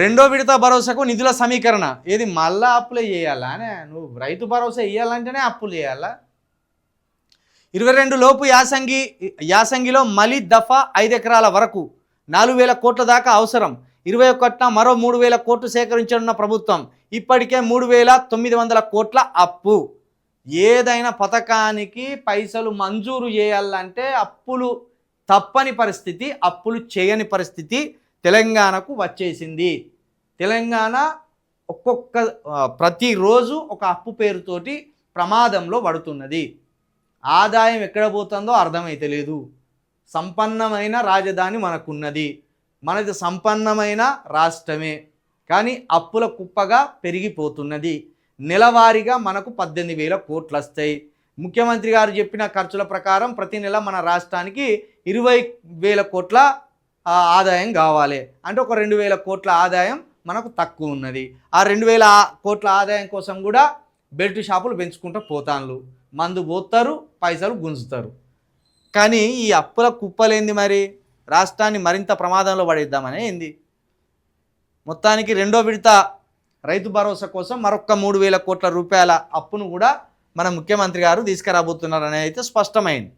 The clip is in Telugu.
రెండో విడత భరోసాకు నిధుల సమీకరణ ఏది మళ్ళా అప్పులే చేయాలా అనే నువ్వు రైతు భరోసా ఇవ్వాలంటేనే అప్పులు చేయాలా 22 లోపు యాసంగిలో మలి దఫా 5 ఎకరాల వరకు 4,000 కోట్ల దాకా అవసరం 21న మరో 3,000 కోట్లు సేకరించనున్న ప్రభుత్వం ఇప్పటికే 3,900 కోట్ల అప్పు ఏదైనా పథకానికి పైసలు మంజూరు చేయాలంటే అప్పులు తప్పని పరిస్థితి అప్పులు చేయని పరిస్థితి తెలంగాణకు వచ్చేసింది తెలంగాణ ప్రతిరోజు ఒక అప్పు పేరుతోటి ప్రమాదంలో పడుతున్నది ఆదాయం ఎక్కడ పోతుందో అర్థమైతే లేదు సంపన్నమైన రాజధాని మనకున్నది మనది సంపన్నమైన రాష్ట్రమే కానీ అప్పుల కుప్పగా పెరిగిపోతున్నది నెలవారీగా మనకు 18,000 కోట్లు వస్తాయి ముఖ్యమంత్రి గారు చెప్పిన ఖర్చుల ప్రకారం ప్రతి నెల మన రాష్ట్రానికి 20,000 కోట్ల ఆదాయం కావాలి అంటే ఒక 2,000 కోట్ల ఆదాయం మనకు తక్కువ ఉన్నది ఆ 2,000 కోట్ల ఆదాయం కోసం కూడా బెల్ట్ షాపులు పెంచుకుంటూ పోతాన్లు మందు పోతారు పైసలు గుంజుతారు కానీ ఈ అప్పుల కుప్పలేంది మరి రాష్ట్రాన్ని మరింత ప్రమాదంలో పడేద్దామనే ఏంది మొత్తానికి రెండో విడత రైతు భరోసా కోసం మరొక 3,000 కోట్ల రూపాయల అప్పును కూడా మన ముఖ్యమంత్రి గారు తీసుకురాబోతున్నారు అనేది అయితే స్పష్టమైంది